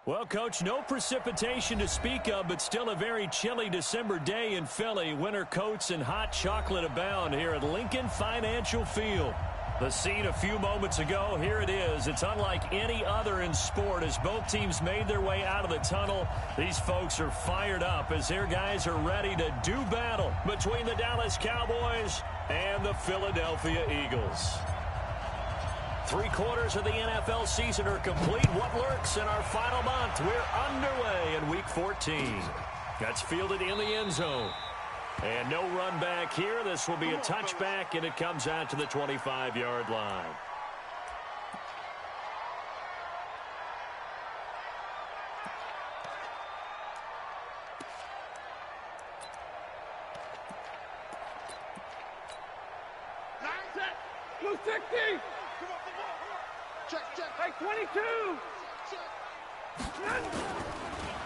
Well, Coach, no precipitation to speak of, but still a very chilly December day in Philly. Winter coats and hot chocolate abound here at Lincoln Financial Field. The scene a few moments ago, here it is. It's unlike any other in sport as both teams made their way out of the tunnel. These folks are fired up as their guys are ready to do battle between the Dallas Cowboys and the Philadelphia Eagles. 3/4 of the NFL season are complete. What lurks in our final month? We're underway in Week 14. That's fielded in the end zone. And no run back here. This will be a touchback, and it comes out to the 25-yard line. Blue 60. Check 22.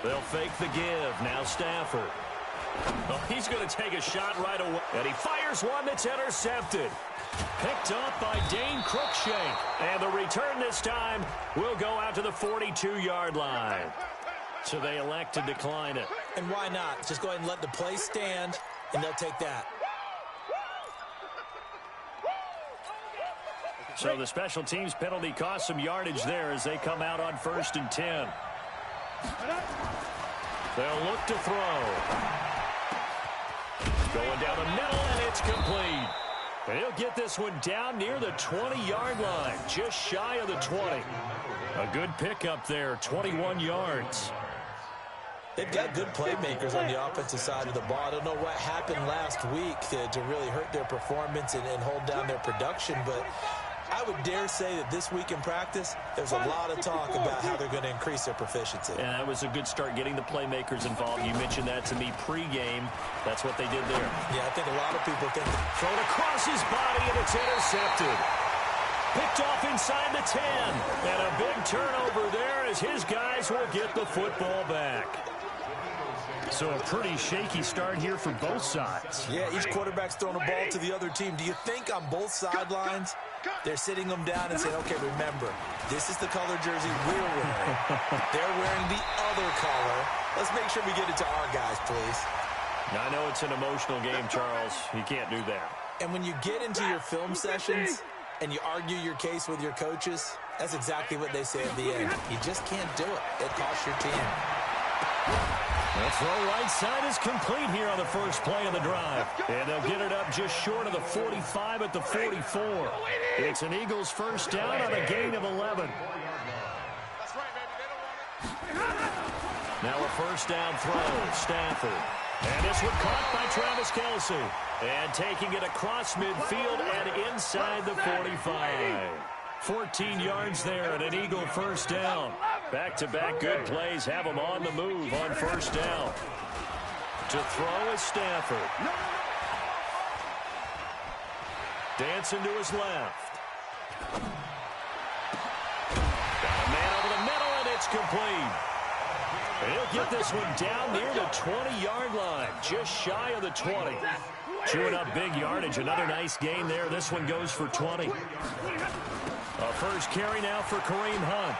They'll fake the give. Now Stafford. Oh, he's going to take a shot right away. And he fires one that's intercepted. Picked up by Dane Cruikshank. And the return this time will go out to the 42-yard line. So they elect to decline it. And why not? Just go ahead and let the play stand, and they'll take that. So the special teams penalty cost some yardage there as they come out on 1st and 10. They'll look to throw. Going down the middle, and it's complete. And he'll get this one down near the 20-yard line, just shy of the 20. A good pickup there, 21 yards. They've got good playmakers on the offensive side of the ball. I don't know what happened last week to really hurt their performance and hold down their production, but I would dare say that this week in practice, there's a lot of talk about how they're going to increase their proficiency. And that was a good start getting the playmakers involved. You mentioned that to me pregame. That's what they did there. Yeah, I think a lot of people think that. Thrown across his body, and it's intercepted. Picked off inside the 10. And a big turnover there as his guys will get the football back. So a pretty shaky start here for both sides. Yeah, each quarterback's throwing a ball to the other team. Do you think on both sidelines they're sitting them down and saying, okay, remember, this is the color jersey we're wearing. They're wearing the other color. Let's make sure we get it to our guys, please. Now, I know it's an emotional game, Charles. You can't do that. And when you get into your film sessions and you argue your case with your coaches, that's exactly what they say at the end. You just can't do it. It costs your team. The throw right side is complete here on the first play of the drive. And they'll get it up just short of the 45 at the 44. It's an Eagles first down on a gain of 11. Now a first down throw, Stafford. And this one caught by Travis Kelce. And taking it across midfield and inside the 45. 14 yards there and an Eagle first down. Back-to-back good plays have him on the move on first down. To throw is Stafford. Dancing to his left. Got a man over the middle, and it's complete. And he'll get this one down near the 20-yard line, just shy of the 20. Chewing up big yardage. Another nice gain there. This one goes for 20. A first carry now for Kareem Hunt.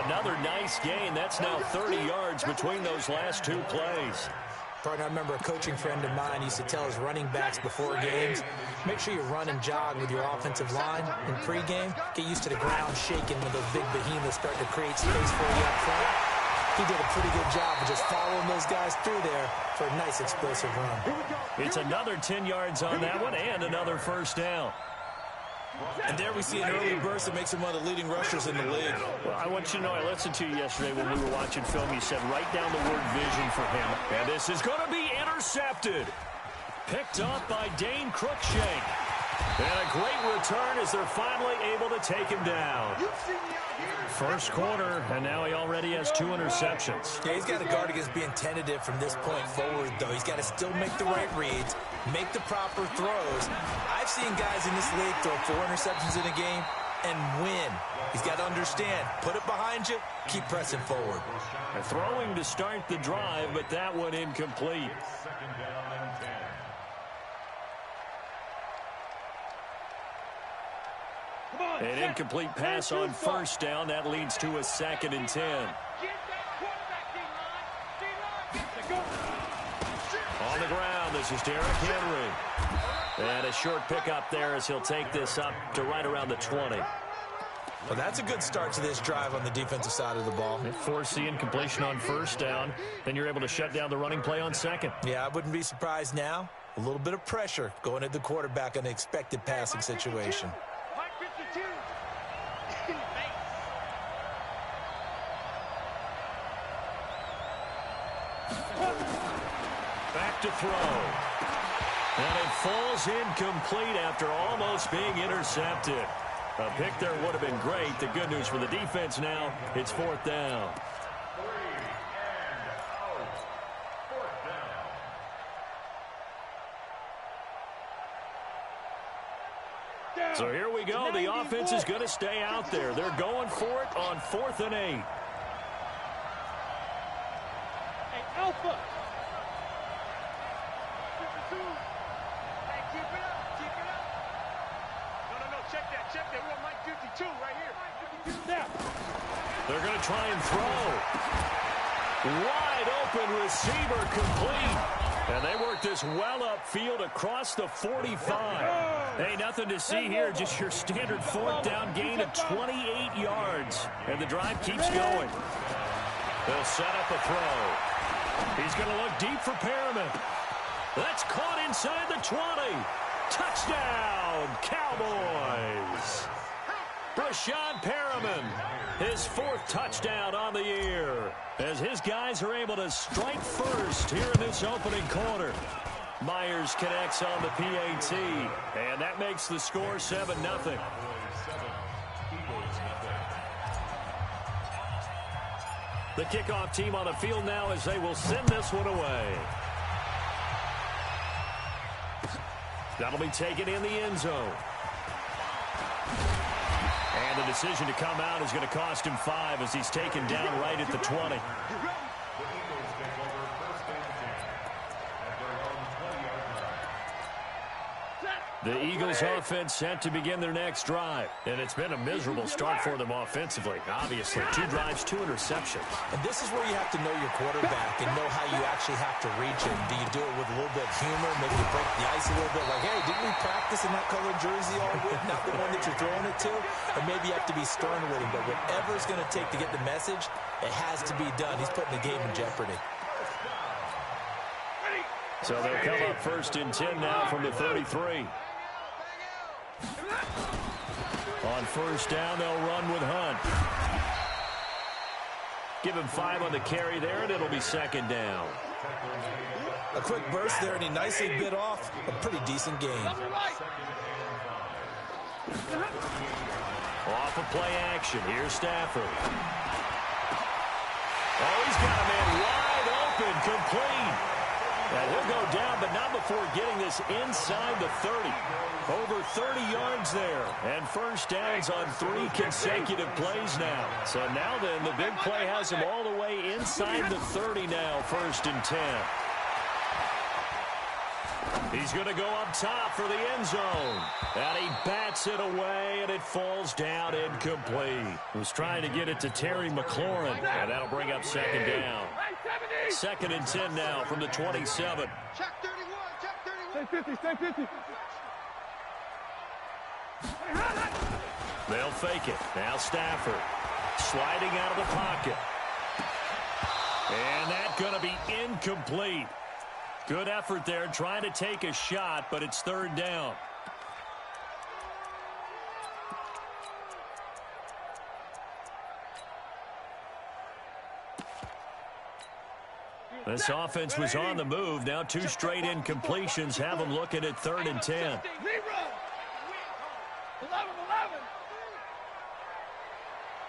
Another nice gain. That's now 30 yards between those last two plays. Partner, I remember a coaching friend of mine used to tell his running backs before games, make sure you run and jog with your offensive line in pregame. Get used to the ground shaking when those big behemoths start to create space for you up front. He did a pretty good job of just following those guys through there for a nice explosive run. It's another 10 yards on that one and another first down. And there we see an early burst that makes him one of the leading rushers in the league. Well, I want you to know, I listened to you yesterday when we were watching film. You said write down the word vision for him. And this is going to be intercepted. Picked up by Dane Cruikshank. And a great return as they're finally able to take him down. First quarter, and now he already has 2 interceptions. Yeah, he's got to guard against being tentative from this point forward, though. He's got to still make the right reads, make the proper throws. I've seen guys in this league throw 4 interceptions in a game and win. He's got to understand, put it behind you, keep pressing forward. They're throwing to start the drive, but that one incomplete. An incomplete pass on first down. That leads to a 2nd and 10. On the ground, this is Derrick Henry. And a short pickup there as he'll take this up to right around the 20. Well, that's a good start to this drive on the defensive side of the ball. Force the incompletion on first down. Then you're able to shut down the running play on second. Yeah, I wouldn't be surprised now. A little bit of pressure going at the quarterback in an expected passing situation. Back to throw. And it falls incomplete after almost being intercepted. A pick there would have been great. The good news for the defense now, it's 4th down. So here we go. The offense is going to stay out there. They're going for it on 4th and 8. Hey, Alpha. Check that. We're on Mike 52 right here. They're going to try and throw. Wide open receiver complete. And they work this well upfield across the 45. Hey, nothing to see here. Just your standard 4th down gain of 28 yards. And the drive keeps going. They'll set up a throw. He's going to look deep for Perriman. That's caught inside the 20. Touchdown, Cowboys. Brashad Perriman, his 4th touchdown on the year, as his guys are able to strike first here in this opening quarter. Myers connects on the PAT, and that makes the score 7-0. The kickoff team on the field now as they will send this one away. That'll be taken in the end zone. And the decision to come out is going to cost him 5 as he's taken down right at the 20. The Eagles offense set to begin their next drive. And it's been a miserable start for them offensively. Obviously, 2 drives, 2 interceptions. And this is where you have to know your quarterback and know how you actually have to reach him. Do you do it with a little bit of humor? Maybe you break the ice a little bit like, hey, didn't we practice in that colored jersey all week? Not the one that you're throwing it to? Or maybe you have to be stern with him. But whatever it's going to take to get the message, it has to be done. He's putting the game in jeopardy. So they'll come up 1st and 10 now from the 33. On first down, they'll run with Hunt. Give him 5 on the carry there, and it'll be 2nd down. A quick burst there, and he nicely bit off a pretty decent gain. Off of play action. Here's Stafford. Oh, he's got a man wide open, complete. And he'll go down, but not before getting this inside the 30. Over 30 yards there. And first downs on 3 consecutive plays now. So now then, the big play has him all the way inside the 30 now, 1st and 10. He's going to go up top for the end zone. And he bats it away, and it falls down incomplete. He was trying to get it to Terry McLaurin, and that'll bring up 2nd down. 2nd and 10 now from the 27. Check 31. Check 31. Stay 50. Stay 50. They'll fake it. Now Stafford sliding out of the pocket. And that's going to be incomplete. Good effort there trying to take a shot, but it's 3rd down. This offense was on the move. Now 2 straight incompletions have them looking at 3rd and 10. 11.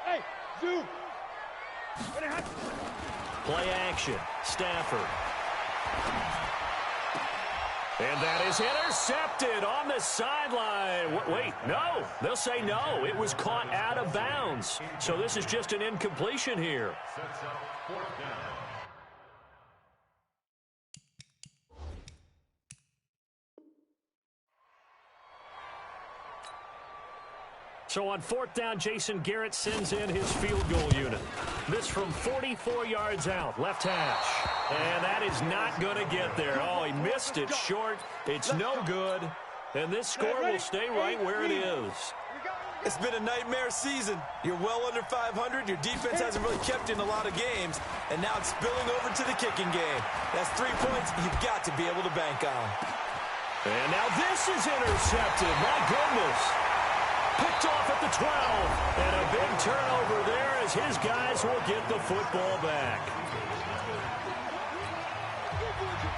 Hey, zoom. Play action. Stafford. And that is intercepted on the sideline. Wait, no. They'll say no. It was caught out of bounds. So this is just an incompletion here. So on fourth down, Jason Garrett sends in his field goal unit. This from 44 yards out, left hash. And that is not going to get there. Oh, he missed it short. It's no good. And this score will stay right where it is. It's been a nightmare season. You're well under 500. Your defense hasn't really kept you in a lot of games. And now it's spilling over to the kicking game. That's 3 points you've got to be able to bank on. And now this is intercepted. My goodness. Picked off at the 12. And a big turnover there as his guys will get the football back.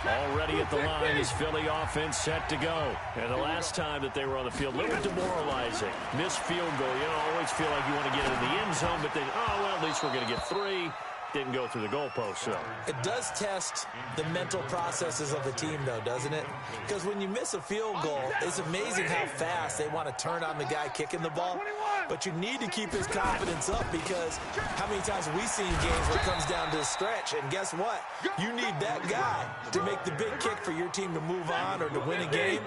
Already at the line is Philly offense set to go. And the last time that they were on the field, a little demoralizing. Missed field goal. You know, always feel like you want to get it in the end zone, but then, oh, well, at least we're going to get 3. Didn't go through the goalpost, so. It does test the mental processes of the team, though, doesn't it? Because when you miss a field goal, it's amazing how fast they want to turn on the guy kicking the ball. But you need to keep his confidence up because how many times have we seen games where it comes down to the stretch? And guess what? You need that guy to make the big kick for your team to move on or to win a game.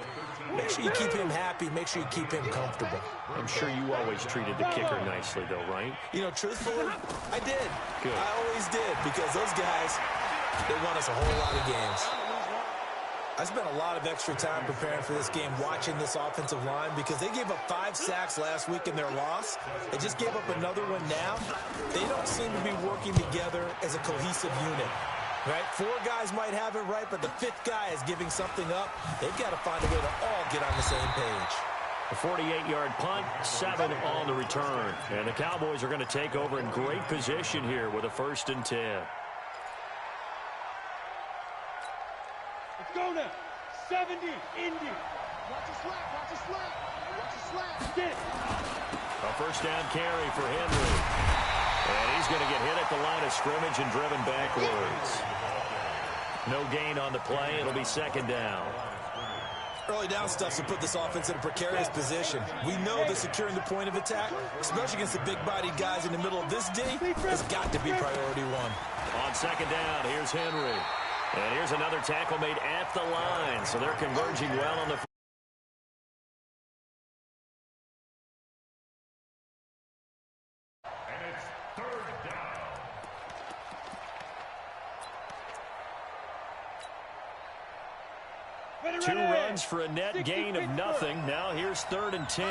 Make sure you keep him happy. Make sure you keep him comfortable. I'm sure you always treated the kicker nicely, though, right? You know, truthfully, I did. Good. I always did because those guys, they won us a whole lot of games. I spent a lot of extra time preparing for this game, watching this offensive line because they gave up 5 sacks last week in their loss. They just gave up another one now. They don't seem to be working together as a cohesive unit. Right? 4 guys might have it right, but the 5th guy is giving something up. They've got to find a way to all get on the same page. A 48-yard punt, 7 on the return. And the Cowboys are going to take over in great position here with a 1st and 10. Let's go now. 70, Indy. Watch a slap, watch a slap. Watch a slap. Get it. A 1st down carry for Henry. And he's going to get hit at the line of scrimmage and driven backwards. No gain on the play. It'll be 2nd down. Early down stuff to put this offense in a precarious position. We know that securing the point of attack, especially against the big-bodied guys in the middle of this D, has got to be priority 1. On 2nd down, here's Henry. And here's another tackle made at the line. So they're converging well on the. And it's 3rd down. Two runs for a net gain of nothing. Now here's 3rd and 10.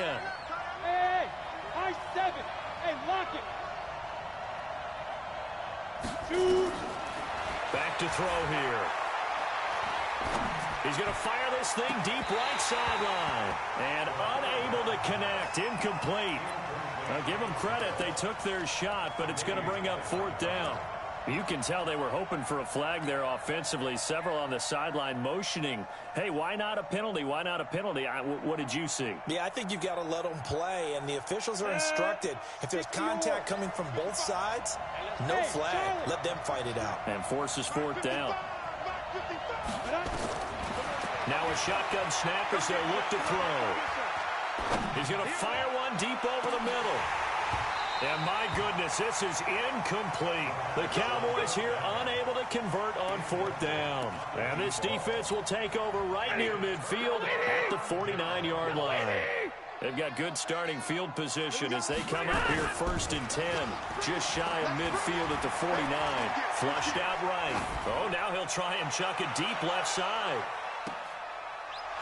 Hey, high 7. Hey, lock it. 2. Back to throw here. He's going to fire this thing deep right sideline. And unable to connect. Incomplete. Now give them credit. They took their shot, but it's going to bring up 4th down. You can tell they were hoping for a flag there offensively. Several on the sideline motioning, hey, why not a penalty? Why not a penalty? What did you see? Yeah, I think you've got to let them play, and the officials are instructed. If there's contact coming from both sides, no flag. Let them fight it out. And forces 4th down. Now a shotgun snap as they look to throw. He's going to fire one deep over the middle. And my goodness, this is incomplete. The Cowboys here unable to convert on 4th down. And this defense will take over right near midfield at the 49-yard line. They've got good starting field position as they come up here 1st and 10. Just shy of midfield at the 49. Flushed out right. Oh, now he'll try and chuck it deep left side.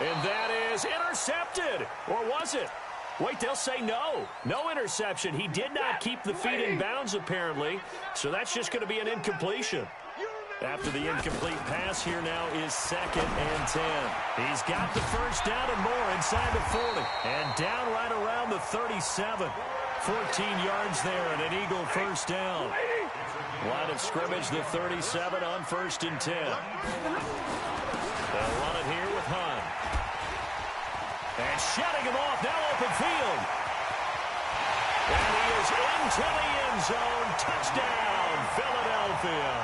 And that is intercepted. Or was it? Wait, they'll say no. No interception. He did not keep the feet in bounds, apparently. So that's just going to be an incompletion. After the incomplete pass, here now is 2nd and 10. He's got the 1st down and more inside the 40. And down right around the 37. 14 yards there and an Eagle 1st down. Line of scrimmage, the 37 on 1st and 10. They'll run it here with Hunt. And shutting him off, now open field. And he is into the end zone. Touchdown, Philadelphia.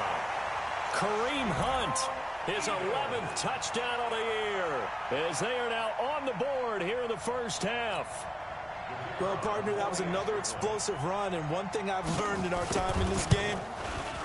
Kareem Hunt, his 11th touchdown of the year, as they are now on the board here in the 1st half. Well, partner, that was another explosive run, and one thing I've learned in our time in this game,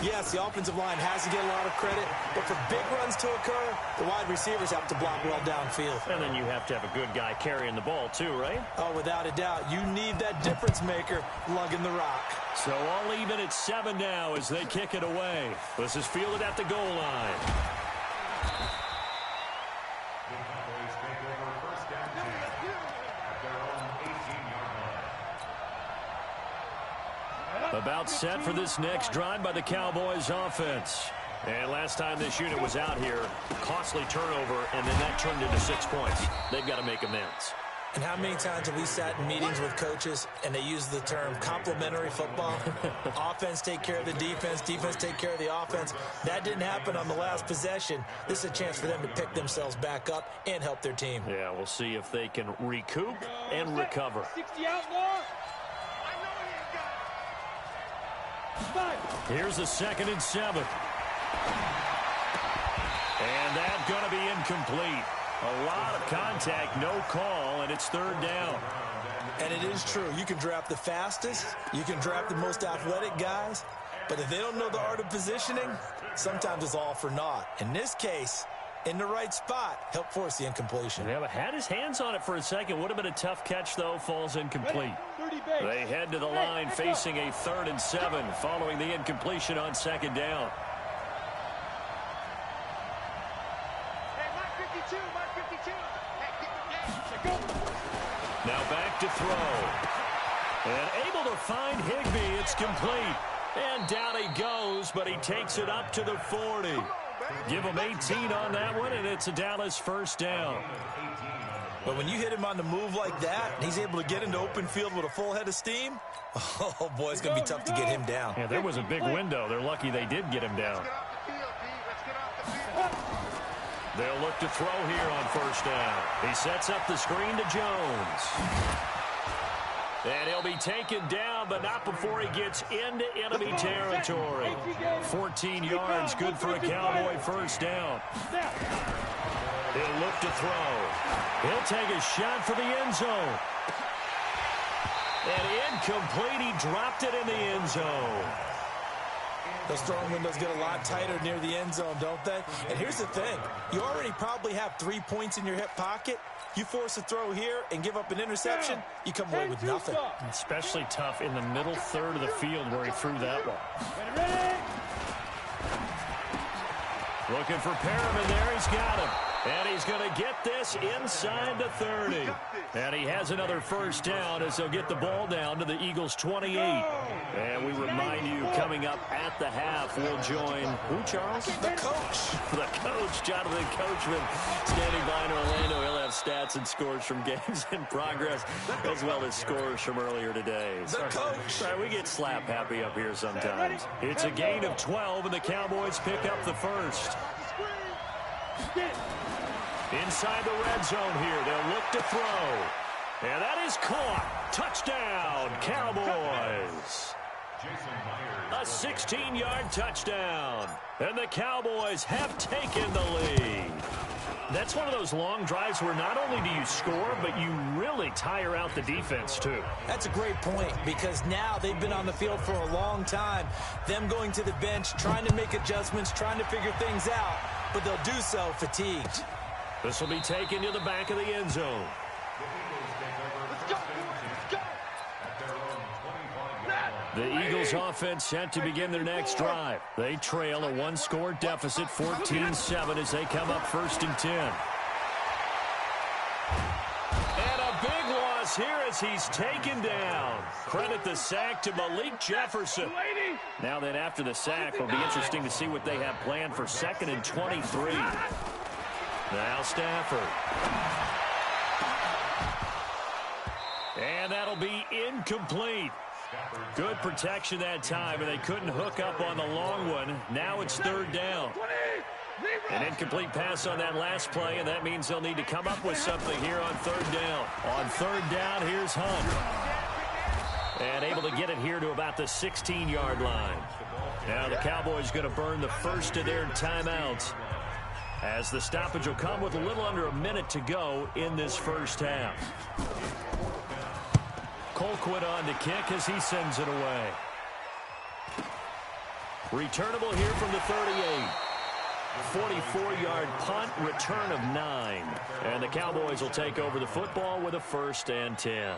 Yes, the offensive line has to get a lot of credit, but for big runs to occur, the wide receivers have to block well downfield. And then you have to have a good guy carrying the ball too, right? Oh, without a doubt. You need that difference maker lugging the rock. So all even at 7 now as they kick it away. This is fielded at the goal line. About set for this next drive by the Cowboys offense. And last time this unit was out here, costly turnover, and then that turned into 6 points. They've got to make amends. And how many times have we sat in meetings with coaches and they use the term complementary football? Offense take care of the defense, defense take care of the offense. That didn't happen on the last possession. This is a chance for them to pick themselves back up and help their team. Yeah, we'll see if they can recoup and recover. 60 out more. Here's a 2nd and 7. And that's going to be incomplete. A lot of contact, no call, and it's 3rd down. And it is true. You can draft the fastest. You can draft the most athletic guys. But if they don't know the art of positioning, sometimes it's all for naught. In this case, in the right spot, help force the incompletion. Yeah, but had his hands on it for a second. Would have been a tough catch, though. Falls incomplete. They head to the line facing a 3rd and 7 following the incompletion on 2nd down. Now back to throw. And able to find Higbee. It's complete. And down he goes, but he takes it up to the 40. Give him 18 on that one, and it's a Dallas 1st down. But when you hit him on the move like that, and he's able to get into open field with a full head of steam, oh, boy, it's going to be tough to get him down. Yeah, there was a big window. They're lucky they did get him down. They'll look to throw here on 1st down. He sets up the screen to Jones. And he'll be taken down, but not before he gets into enemy territory. 14 yards, good for a Cowboy 1st down. He'll look to throw. He'll take a shot for the end zone. And incomplete, he dropped it in the end zone. Those throwing windows get a lot tighter near the end zone, don't they? And here's the thing. You already probably have 3 points in your hip pocket. You force a throw here and give up an interception, you come away with nothing. Especially tough in the middle 3rd of the field where he threw that one. Looking for Perriman there. He's got him. And he's going to get this inside the 30. And he has another 1st down as they'll get the ball down to the Eagles' 28. And we remind you, coming up at the half, we'll join who, Charles? The coach. The coach, Jonathan Coachman, standing by in Orlando. He'll have stats and scores from games in progress, as well as scores from earlier today. The coach. Sorry, we get slap happy up here sometimes. It's a gain of 12, and the Cowboys pick up the 1st. Inside the red zone here, they'll look to throw. And that is caught. Touchdown, Cowboys. A 16-yard touchdown. And the Cowboys have taken the lead. That's one of those long drives where not only do you score, but you really tire out the defense, too. That's a great point, because now they've been on the field for a long time. Them going to the bench, trying to make adjustments, trying to figure things out, but they'll do so fatigued. This will be taken to the back of the end zone. The Eagles offense set to begin their next drive. They trail a 1-score deficit, 14-7, as they come up 1st and 10. And a big loss here as he's taken down. Credit the sack to Malik Jefferson. Now then, after the sack, it'll be interesting to see what they have planned for 2nd and 23. Now Stafford. And that'll be incomplete. Good protection that time, and they couldn't hook up on the long one. Now it's 3rd down. An incomplete pass on that last play, and that means they'll need to come up with something here on 3rd down. On 3rd down, here's Hunt. And able to get it here to about the 16-yard line. Now the Cowboys going to burn the first of their timeouts, as the stoppage will come with a little under a minute to go in this 1st half. Colquitt on to kick as he sends it away. Returnable here from the 38. 44-yard punt, return of 9. And the Cowboys will take over the football with a 1st and 10.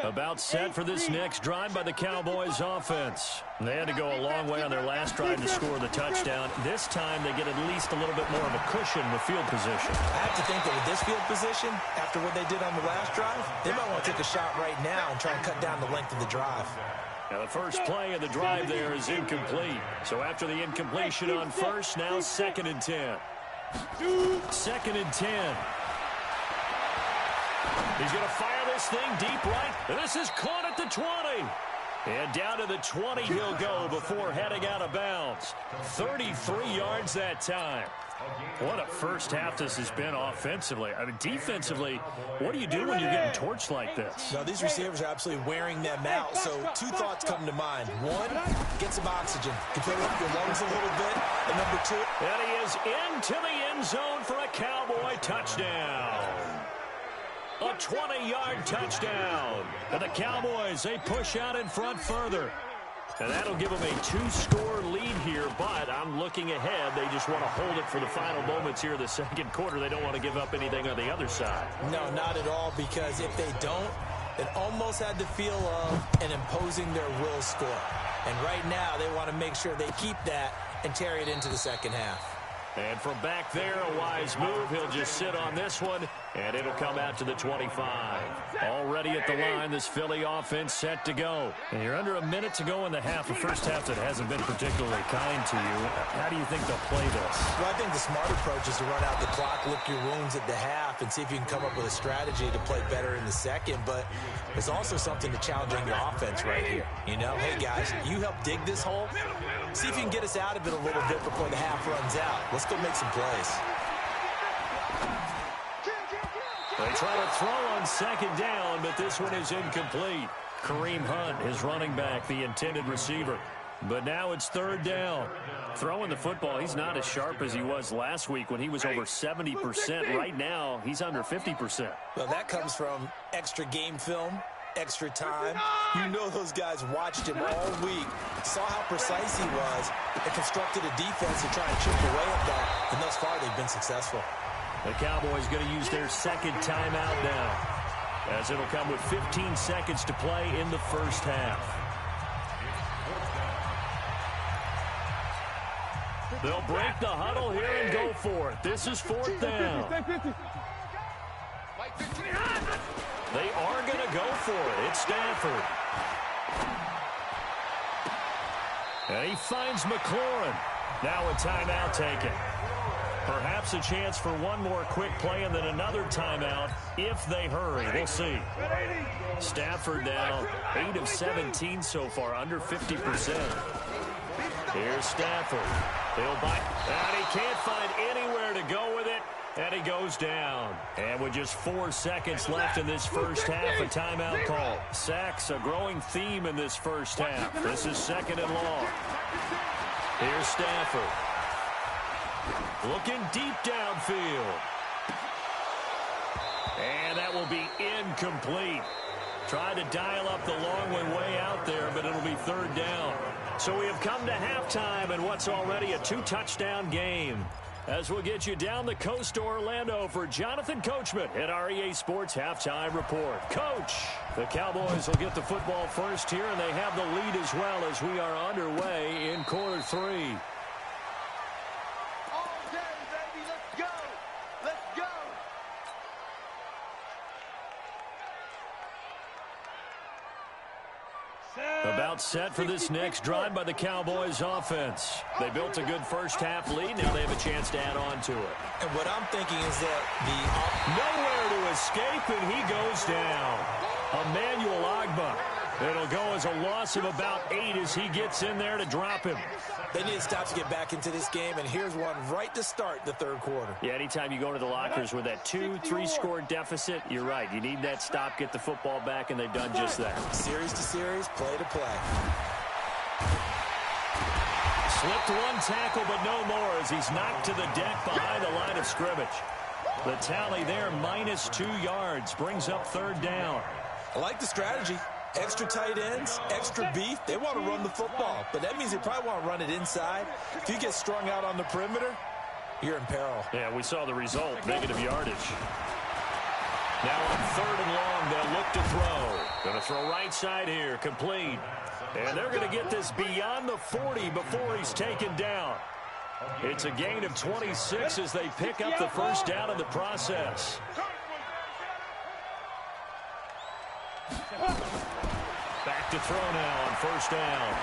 About set for this next drive by the Cowboys offense. They had to go a long way on their last drive to score the touchdown. This time they get at least a little bit more of a cushion with field position. I have to think that with this field position, after what they did on the last drive, they might want to take a shot right now and try and cut down the length of the drive. Now the first play of the drive there is incomplete. So after the incompletion on first, now 2nd and 10. 2nd and 10. He's going to fire this thing deep right. And this is caught at the 20. And down to the 20 he'll go before heading out of bounds. 33 yards that time. What a first half this has been offensively. I mean, defensively, what do you do when you're getting torched like this? Now, these receivers are absolutely wearing them out. So 2 thoughts come to mind. 1, get some oxygen. Can fill up your lungs a little bit. And number 2. And he is into the end zone for a Cowboy touchdown. A 20-yard touchdown. And the Cowboys, they push out in front further. And that'll give them a 2-score lead here, but I'm looking ahead. They just want to hold it for the final moments here in the second quarter. They don't want to give up anything on the other side. No, not at all, because if they don't, it almost had the feel of an imposing their will score. And right now, they want to make sure they keep that and carry it into the second half. And from back there, a wise move. He'll just sit on this one, and it'll come out to the 25. Already at the line, this Philly offense set to go. And you're under a minute to go in the half, a first half that hasn't been particularly kind to you. How do you think they'll play this? Well, I think the smart approach is to run out the clock, lick your wounds at the half, and see if you can come up with a strategy to play better in the second. But there's also something to challenging your offense right here. You know, hey, guys, you help dig this hole. See if you can get us out of it a little bit before the half runs out. Let's go make some plays. They try to throw on 2nd down, but this one is incomplete. Kareem Hunt, his running back, the intended receiver. But now it's 3rd down. Throwing the football, he's not as sharp as he was last week when he was over 70%. Right now, he's under 50%. Well, that comes from extra game film, extra time. You know those guys watched him all week, saw how precise he was, and constructed a defense to try and chip away at that. And thus far, they've been successful. The Cowboys going to use their 2nd timeout now, as it'll come with 15 seconds to play in the first half. They'll break the huddle here and go for it. This is 4th down. They are going to go for it. It's Stafford. And he finds McLaurin. Now a timeout taken. Perhaps a chance for one more quick play and then another timeout if they hurry. We'll see. Stafford now 8 of 17 so far, under 50%. Here's Stafford. He'll bite, and he can't find anywhere to go with it, and he goes down. And with just 4 seconds left in this first half, a timeout call. Sacks, a growing theme in this first half. This is 2nd and long. Here's Stafford. Looking deep downfield. And that will be incomplete. Tried to dial up the long way out there, but it'll be 3rd down. So we have come to halftime in what's already a 2-touchdown game. As we'll get you down the coast to Orlando for Jonathan Coachman at our EA Sports Halftime Report. Coach, the Cowboys will get the football first here, and they have the lead as well as we are underway in quarter 3. About set for this next drive by the Cowboys offense. They built a good first half lead. Now they have a chance to add on to it. And what I'm thinking is that nowhere to escape, and he goes down. Emmanuel Ogbah. It'll go as a loss of about 8 as he gets in there to drop him. They need to stop to get back into this game, and here's one right to start the 3rd quarter. Yeah, anytime you go into the lockers with that 2-3 score deficit, you're right. You need that stop, get the football back, and they've done just that. Series to series, play to play. Slipped one tackle, but no more as he's knocked to the deck behind the line of scrimmage. The tally there, minus 2 yards, brings up third down. I like the strategy. Extra tight ends, extra beef. They want to run the football, but that means they probably want to run it inside. If you get strung out on the perimeter, you're in peril. Yeah, we saw the result, negative yardage. Now on third and long, they'll look to throw. Going to throw right side here, complete. And they're going to get this beyond the 40 before he's taken down. It's a gain of 26 as they pick up the first down in the process. Back to throw now on first down.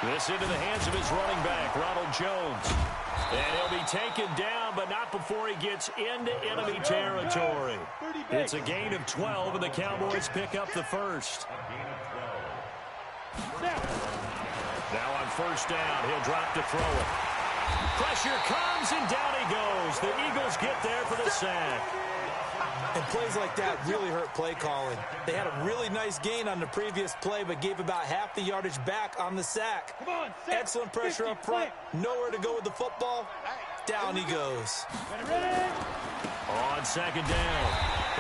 This into the hands of his running back, Ronald Jones. And he'll be taken down, but not before he gets into enemy territory. It's a gain of 12, and the Cowboys pick up the first. Now on first down, he'll drop to throw it. Pressure comes, and down he goes. The Eagles get there for the sack. And plays like that really hurt play calling. They had a really nice gain on the previous play, but gave about half the yardage back on the sack. Excellent pressure up front. Nowhere to go with the football. Down he goes. On second down,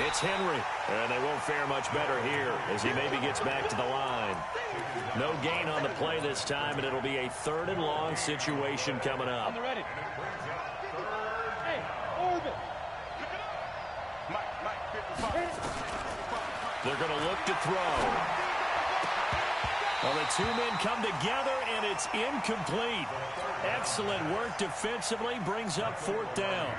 it's Henry. And they won't fare much better here as he maybe gets back to the line. No gain on the play this time, and it'll be a third and long situation coming up. They're going to look to throw. Well, the two men come together, and it's incomplete. Excellent work defensively, brings up fourth down.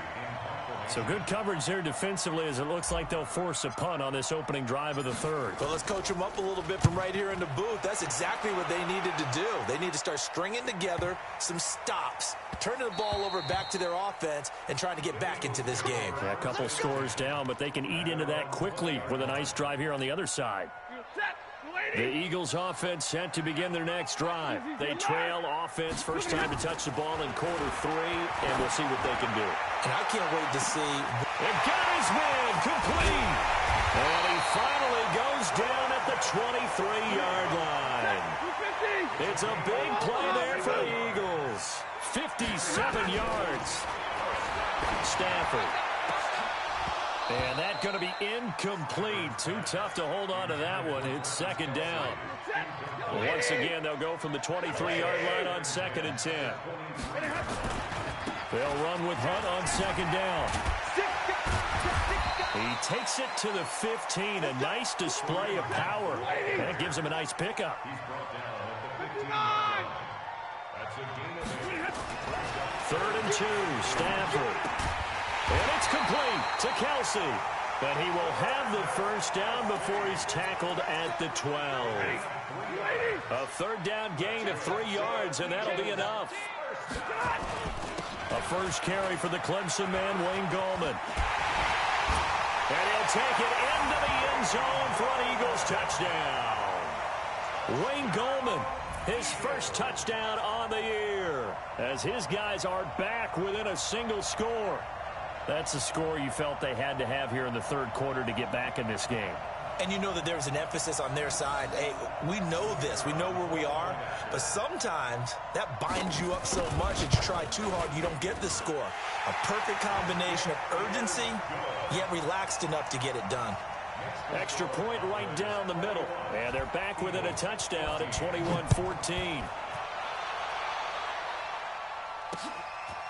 So good coverage there defensively as it looks like they'll force a punt on this opening drive of the third. Well, let's coach them up a little bit from right here in the booth. That's exactly what they needed to do. They need to start stringing together some stops, turning the ball over back to their offense, and trying to get back into this game. Yeah, a couple scores down, but they can eat into that quickly with a nice drive here on the other side. The Eagles offense set to begin their next drive. They trail offense, first time to touch the ball in quarter 3, and we'll see what they can do. And I can't wait to see. And got his man complete. And he finally goes down at the 23-yard line. It's a big play there for the Eagles. 57 yards. Stafford. And that's going to be incomplete. Too tough to hold on to that one. It's second down. Once again, they'll go from the 23-yard line on second and 10. They'll run with Hunt on second down. He takes it to the 15. A nice display of power. That gives him a nice pickup. Third and 2, Stafford. And it's complete to Kelsey. But he will have the first down before he's tackled at the 12. A third down gain of 3 yards, and that'll be enough. A first carry for the Clemson man, Wayne Gallman. And he'll take it into the end zone for an Eagles touchdown. Wayne Gallman, his first touchdown on the year, as his guys are back within a single score. That's a score you felt they had to have here in the third quarter to get back in this game. And you know that there's an emphasis on their side. Hey, we know this. We know where we are. But sometimes that binds you up so much that you try too hard, you don't get the score. A perfect combination of urgency, yet relaxed enough to get it done. Extra point right down the middle. And they're back within a touchdown at 21-14.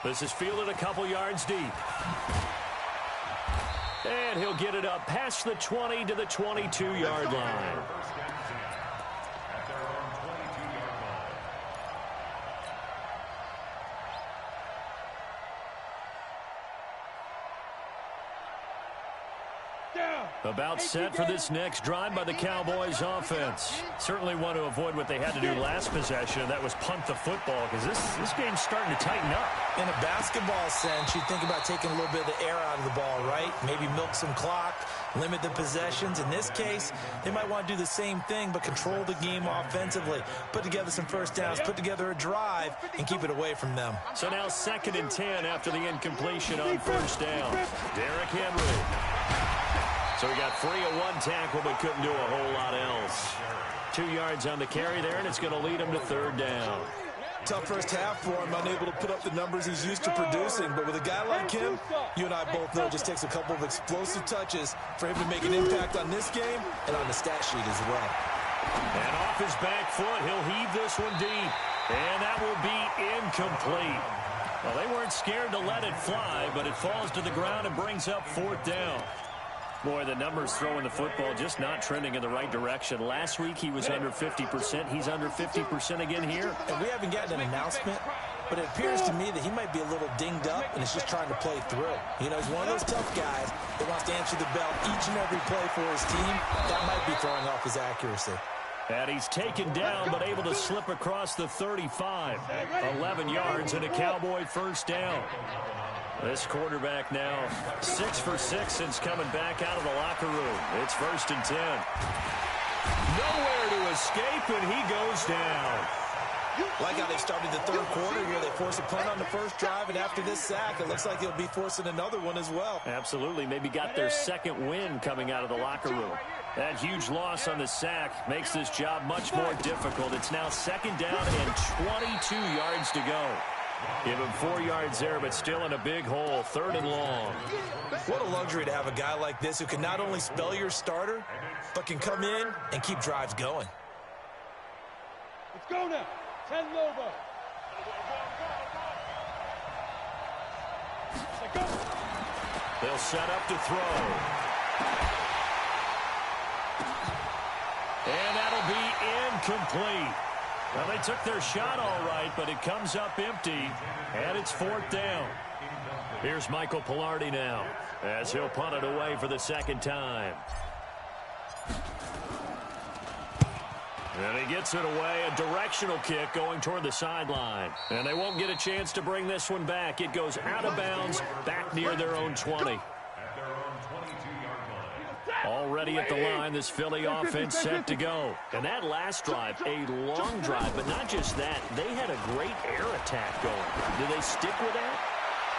This is fielded a couple yards deep. And he'll get it up past the 20 to the 22-yard line. About set for this next drive by the Cowboys offense. Certainly want to avoid what they had to do last possession, and that was punt the football, because this game's starting to tighten up. In a basketball sense, you think about taking a little bit of the air out of the ball, right? Maybe milk some clock, limit the possessions. In this case, they might want to do the same thing, but control the game offensively. Put together some first downs, put together a drive, and keep it away from them. So now 2nd and 10 after the incompletion on first down. Derrick Henry. So he got free of one tackle, but couldn't do a whole lot else. 2 yards on the carry there, and it's going to lead him to third down. Tough first half for him, unable to put up the numbers he's used to producing. But with a guy like him, you and I both know it just takes a couple of explosive touches for him to make an impact on this game and on the stat sheet as well. And off his back foot, he'll heave this one deep. And that will be incomplete. Well, they weren't scared to let it fly, but it falls to the ground and brings up 4th down. Boy, the numbers throwing the football just not trending in the right direction. Last week he was under 50%. He's under 50% again here. And we haven't gotten an announcement, but it appears to me that he might be a little dinged up and is just trying to play through. You know, he's one of those tough guys that wants to answer the bell each and every play for his team. That might be throwing off his accuracy. And he's taken down, but able to slip across the 35. 11 yards and a Cowboy first down. This quarterback now 6 for 6 since coming back out of the locker room. It's 1st and 10. Nowhere to escape, and he goes down. Like how they started the third quarter here. They force a punt on the first drive, and after this sack, it looks like he'll be forcing another one as well. Absolutely. Maybe got their second win coming out of the locker room. That huge loss on the sack makes this job much more difficult. It's now 2nd down and 22 yards to go. Give him 4 yards there, but still in a big hole. 3rd and long. What a luxury to have a guy like this who can not only spell your starter, but can come in and keep drives going. Let's go now. 10 Lobo. Let's go. They'll set up to throw. And that'll be incomplete. Well, they took their shot all right, but it comes up empty, and it's 4th down. Here's Michael Pilardi now, as he'll punt it away for the 2nd time. And he gets it away, a directional kick going toward the sideline. And they won't get a chance to bring this one back. It goes out of bounds, back near their own 20. Already at the line, this Philly offense set to go. And that last drive, a long drive, but not just that. They had a great air attack going. Do they stick with that?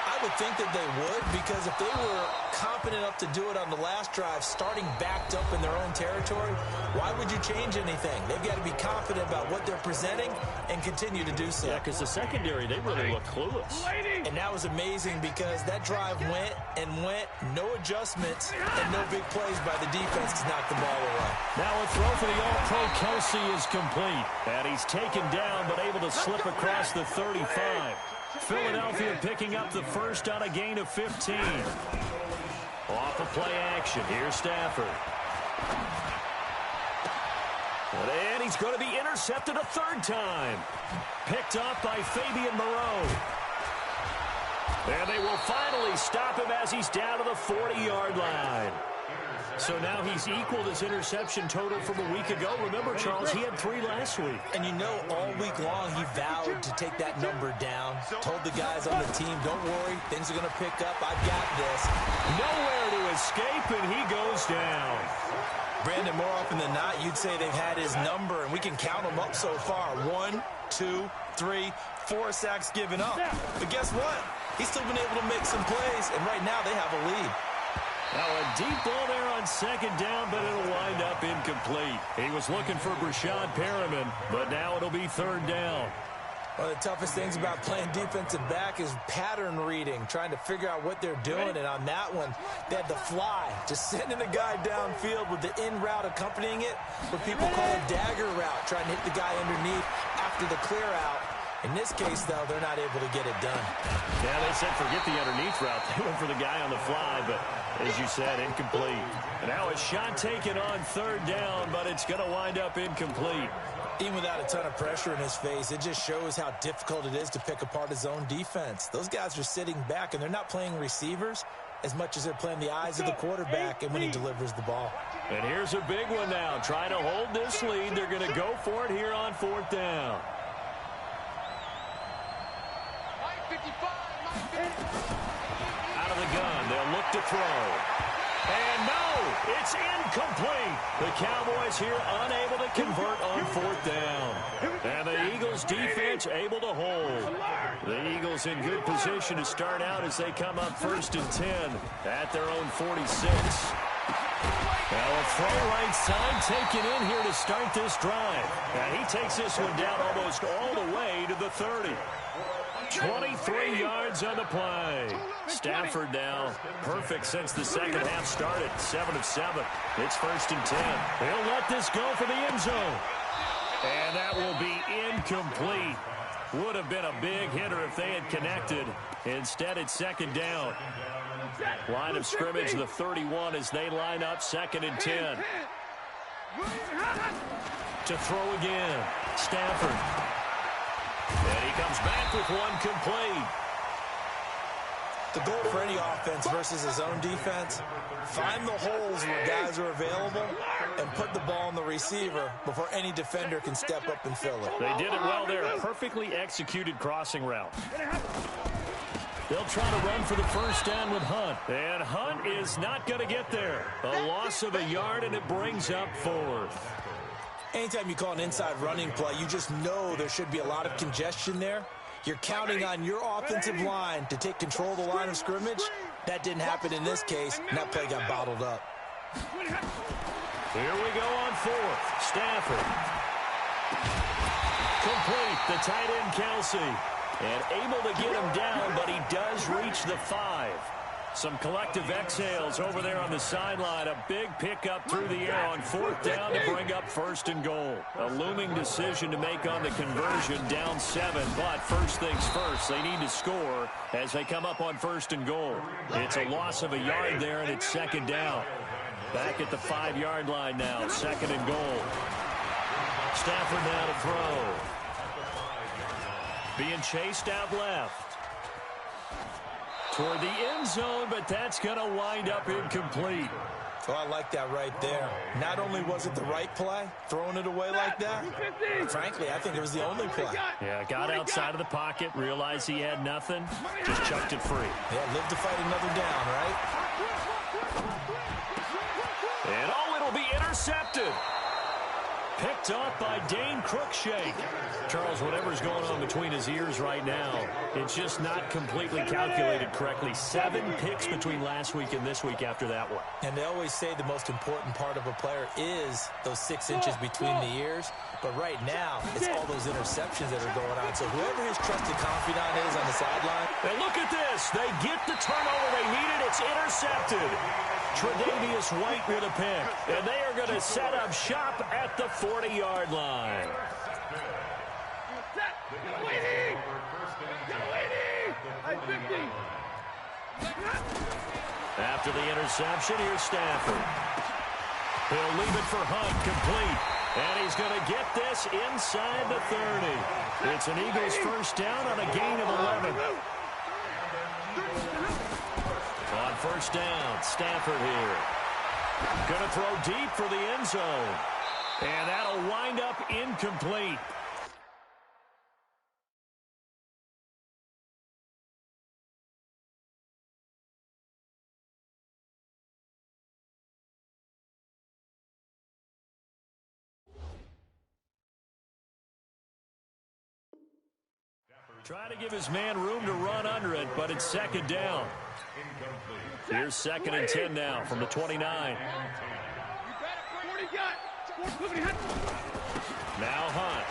I would think that they would, because if they were confident enough to do it on the last drive, starting backed up in their own territory, why would you change anything? They've got to be confident about what they're presenting and continue to do so. Yeah, because the secondary, they really look clueless. And that was amazing because that drive went and went, no adjustments, and no big plays by the defense to knock the ball away. Now a throw for the All-Pro Kelsey is complete. And he's taken down, but able to slip across the 35. Philadelphia picking up the first on a gain of 15. Off of play action. Here's Stafford. And he's going to be intercepted a 3rd time. Picked up by Fabian Moreau. And they will finally stop him as he's down to the 40-yard line. So now he's equaled his interception total from a week ago. Remember, Charles, he had 3 last week. And you know, all week long he vowed to take that number down. Told the guys on the team, don't worry, things are going to pick up. I've got this. Nowhere to escape, and he goes down. Brandon, more often than not, you'd say they've had his number, and we can count them up so far. 1, 2, 3, 4 sacks given up. But guess what? He's still been able to make some plays, and right now they have a lead. Now a deep ball there on 2nd down, but it'll wind up incomplete. He was looking for Brashad Perriman, but now it'll be 3rd down. One of the toughest things about playing defensive back is pattern reading, trying to figure out what they're doing. And on that one, they had the fly, just sending a guy downfield with the in route accompanying it, what people call a dagger route, trying to hit the guy underneath after the clear out. In this case, though, they're not able to get it done. Yeah, they said forget the underneath route. They went for the guy on the fly, but as you said, incomplete. And now a shot taken on 3rd down, but it's going to wind up incomplete. Even without a ton of pressure in his face, it just shows how difficult it is to pick apart his own defense. Those guys are sitting back, and they're not playing receivers as much as they're playing the eyes of the quarterback and when he delivers the ball. And here's a big one now. Trying to hold this lead. They're going to go for it here on 4th down. Out of the gun, they'll look to throw. And no, it's incomplete. The Cowboys here unable to convert on 4th down. And the Eagles defense able to hold. The Eagles in good position to start out as they come up 1st and 10 at their own 46. Well, a throw right side taken in here to start this drive. And he takes this one down almost all the way to the 30. 23 yards on the play. Stafford now perfect since the second half started. 7 of 7. It's 1st and 10. He'll let this go for the end zone. And that will be incomplete. Would have been a big hitter if they had connected. Instead, it's 2nd down. Line of scrimmage, the 31 as they line up 2nd and 10. To throw again. Stafford. And he comes back with one complete. The goal for any offense versus his own defense, find the holes where guys are available and put the ball on the receiver before any defender can step up and fill it. They did it well there. A perfectly executed crossing route. They'll try to run for the 1st down with Hunt. And Hunt is not going to get there. A loss of a yard, and it brings up 4th. Anytime you call an inside running play, you just know there should be a lot of congestion there. You're counting on your offensive line to take control of the line of scrimmage. That didn't happen in this case, and that play got bottled up. Here we go on 4th. Stafford. Complete. The tight end, Kelsey. And able to get him down, but he does reach the 5. Some collective exhales over there on the sideline. A big pickup through the air on 4th down to bring up 1st and goal. A looming decision to make on the conversion, down 7. But first things first, they need to score as they come up on 1st and goal. It's a loss of a yard there, and it's 2nd down. Back at the 5-yard line now, 2nd and goal. Stafford now to throw. Being chased out left. Toward the end zone, but that's going to wind up incomplete. Oh, I like that right there. Not only was it the right play, throwing it away like that, frankly, I think it was the only play. Yeah, got outside of the pocket, realized he had nothing, just chucked it free. Yeah, live to fight another down, right? And it'll be intercepted. Picked off by Dane Cruikshank. Charles, whatever's going on between his ears right now, it's just not completely calculated correctly. 7 picks between last week and this week after that one. And they always say the most important part of a player is those 6 inches between the ears. But right now, it's all those interceptions that are going on. So whoever his trusted confidant is on the sideline. And look at this. They get the turnover they needed. It's intercepted. Tre'Davious White with a pick. And they are going to set up shop at the 40-yard line. After the interception, here's Stafford. He'll leave it for Hunt, complete. And he's going to get this inside the 30. It's an Eagles 1st down on a gain of 11. On 1st down, Stafford here. Going to throw deep for the end zone. And that'll wind up incomplete. Trying to give his man room to run under it, but it's 2nd down. Here's 2nd and 10 now from the 29. Now Hunt.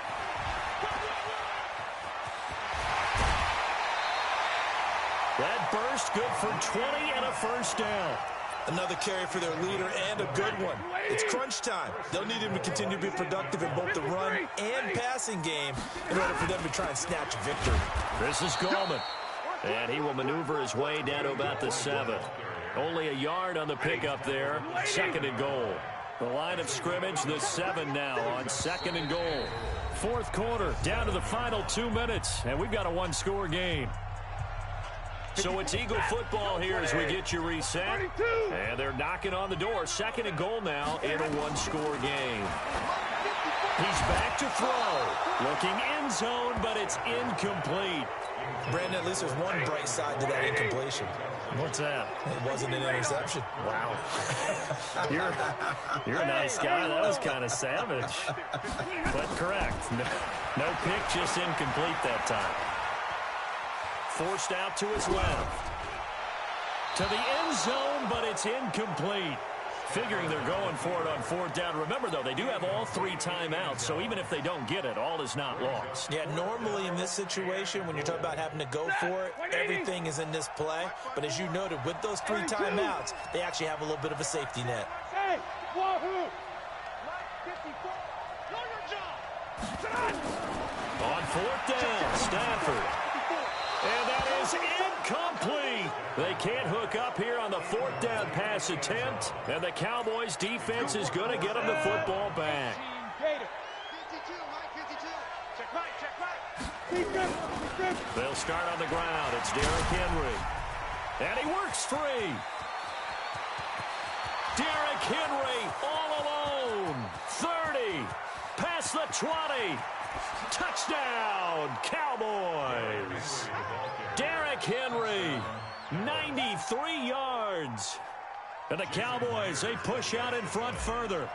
That burst good for 20 and a 1st down. Another carry for their leader and a good one. It's crunch time. They'll need him to continue to be productive in both the run and passing game in order for them to try and snatch a victory. This is Gallman. And he will maneuver his way down to about the 7. Only a yard on the pickup there. 2nd and goal. The line of scrimmage, the 7 now on 2nd and goal. 4th quarter, down to the final 2 minutes. And we've got a 1-score game. So it's Eagle football here as we get you reset. And they're knocking on the door. 2nd and goal now in a 1-score game. He's back to throw. Looking end zone, but it's incomplete. Brandon, at least there's one bright side to that incompletion. What's that? It wasn't an interception. Wow. You're a nice guy. That was kind of savage. But correct. No pick, just incomplete that time. Forced out to his left. To the end zone, but it's incomplete. Figuring they're going for it on fourth down. Remember, though, they do have all 3 timeouts, so even if they don't get it, all is not lost. Yeah, normally in this situation, when you're talking about having to go for it, everything is in this play. But as you noted, with those 3 timeouts, they actually have a little bit of a safety net. Hey, wahoo! On fourth down, Stafford. And that is incomplete. They can't hook up here on the fourth down pass attempt. And the Cowboys defense is going to get them the football back. 52, Mike, 52. Check right. They'll start on the ground. It's Derrick Henry. And he works free. Derrick Henry all alone. 30. Past the 20. Touchdown, Cowboys. Derrick Henry, 93 yards. And the Cowboys, they push out in front further.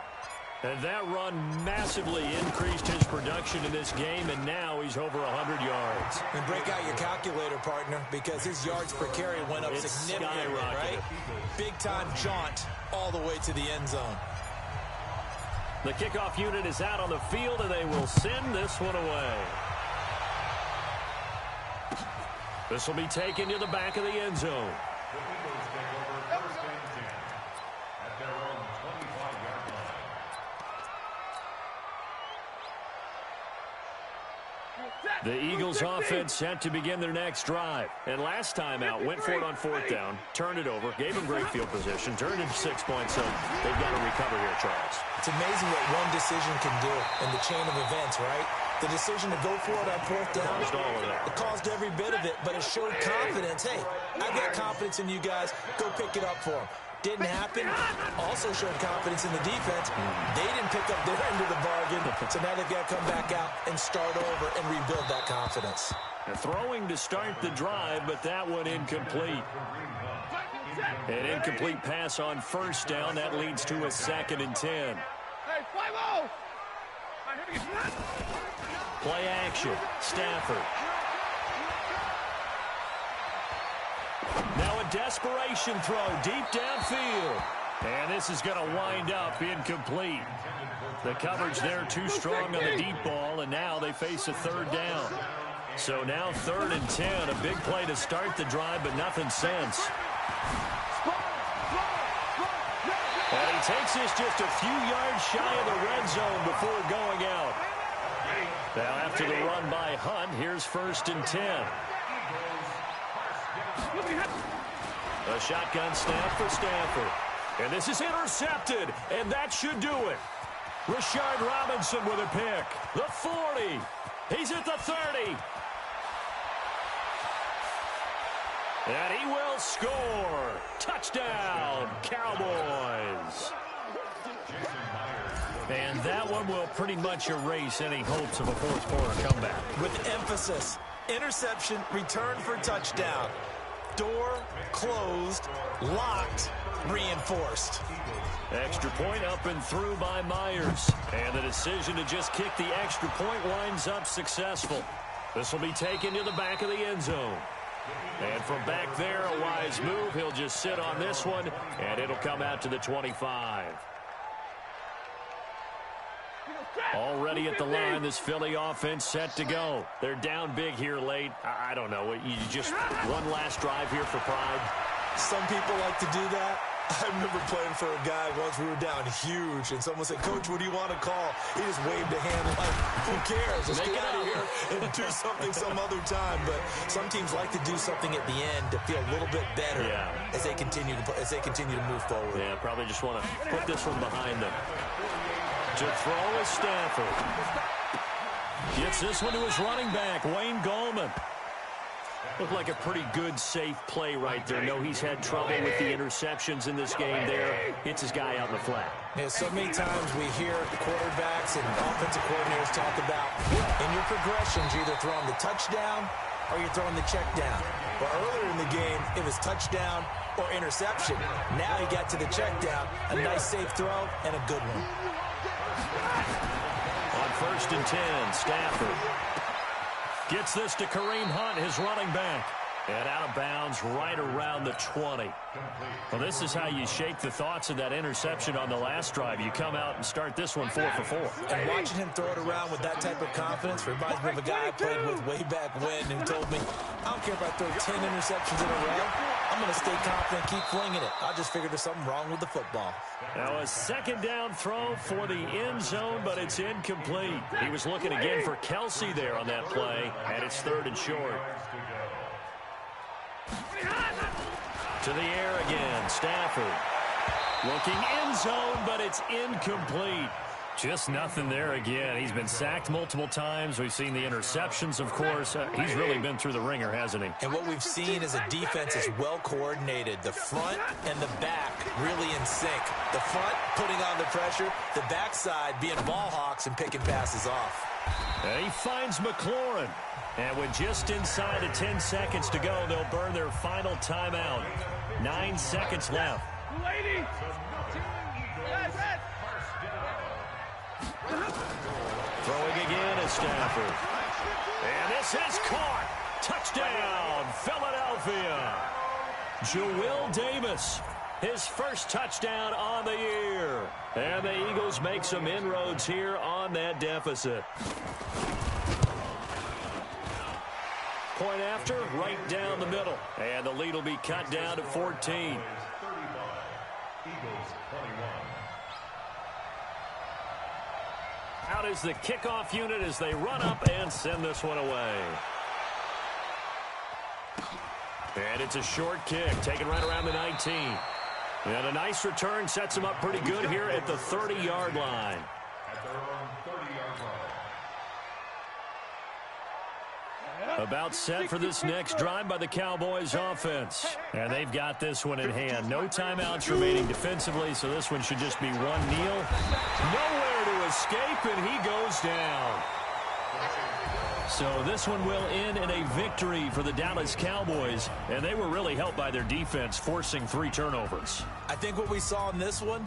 And that run massively increased his production in this game, and now he's over 100 yards. And break out your calculator, partner, because his yards per carry went up significantly, right? Big-time jaunt all the way to the end zone. The kickoff unit is out on the field, and they will send this one away. This will be taken to the back of the end zone. The Eagles offense set to begin their next drive. And last time out, went for it on fourth down, turned it over, gave them great field position, turned into 6 points, so they've got to recover here, Charles. It's amazing what one decision can do in the chain of events, right? The decision to go for it on fourth down, it caused every bit of it, but it showed confidence. Hey, I've got confidence in you guys. Go pick it up for them. Didn't happen. Also showed confidence in the defense. They didn't pick up their end of the bargain, so now they've got to come back out and start over and rebuild that confidence. They're throwing to start the drive, but that one incomplete. An incomplete pass on first down. That leads to a 2nd and 10. Hey, 5-0! Play action. Stafford. Now a desperation throw deep downfield. And this is going to wind up incomplete. The coverage there too strong on the deep ball, and now they face a 3rd down. So now 3rd and 10, a big play to start the drive, but nothing since. And he takes this just a few yards shy of the red zone before going out. Now after the run by Hunt, here's 1st and 10. A shotgun snap for Stafford. And this is intercepted, and that should do it. Rashard Robinson with a pick. The 40. He's at the 30. And he will score. Touchdown, Cowboys. And that one will pretty much erase any hopes of a fourth-quarter comeback. With emphasis, interception, return for touchdown. Door closed, locked, reinforced. Extra point up and through by Myers. And the decision to just kick the extra point winds up successful. This will be taken to the back of the end zone. And from back there, a wise move. He'll just sit on this one, and it'll come out to the 25. Already at the line, this Philly offense set to go. They're down big here late. I don't know. You just one last drive here for pride. Some people like to do that. I remember playing for a guy once. We were down huge, and someone said, "Coach, what do you want to call?" He just waved a hand like, "Who cares? Let's get out of here and do something some other time." But some teams like to do something at the end to feel a little bit better as they continue to move forward. Yeah, probably just want to put this one behind them. To throw is Stafford. Gets this one to his running back, Wayne Gallman. Looked like a pretty good, safe play right there. No, he's had trouble with the interceptions in this game there. Hits his guy out in the flat. Yeah, so many times we hear quarterbacks and offensive coordinators talk about in your progressions, you're either throwing the touchdown or you're throwing the check down. Well, earlier in the game, it was touchdown or interception. Now he got to the check down, a nice safe throw, and a good one. On 1st and 10, Stafford gets this to Kareem Hunt, his running back. And out of bounds right around the 20. Well, this is how you shake the thoughts of that interception on the last drive. You come out and start this one 4 for 4. And watching him throw it around with that type of confidence reminds me of a guy I played with way back when who told me, I don't care if I throw 10 interceptions in a row, I'm going to stay confident and keep flinging it. I just figured there's something wrong with the football. Now a second down throw for the end zone, but it's incomplete. He was looking again for Kelsey there on that play, and it's 3rd and short. To the air again, Stafford. Looking end zone, but it's incomplete. Just nothing there again. He's been sacked multiple times. We've seen the interceptions, of course. He's really been through the ringer, hasn't he? And what we've seen is a defense is well coordinated. The front and the back really in sync. The front putting on the pressure, the backside being ball hawks and picking passes off. And he finds McLaurin. And with just inside of 10 seconds to go, they'll burn their final timeout. 9 seconds left. Lady! Throwing again is Stafford. And this is caught. Touchdown, Philadelphia. Joel Davis, his first touchdown on the year. And the Eagles make some inroads here on that deficit. Point after, right down the middle. And the lead will be cut down to 14. 35. Eagles 21. Out is the kickoff unit as they run up and send this one away. And it's a short kick, taken right around the 19. And a nice return sets him up pretty good here at the 30-yard line. At their own 30-yard line. About set for this next drive by the Cowboys offense. And they've got this one in hand. No timeouts remaining defensively, so this one should just be one kneel. Nowhere to escape, and he goes down. So this one will end in a victory for the Dallas Cowboys, and they were really helped by their defense, forcing 3 turnovers. I think what we saw in this one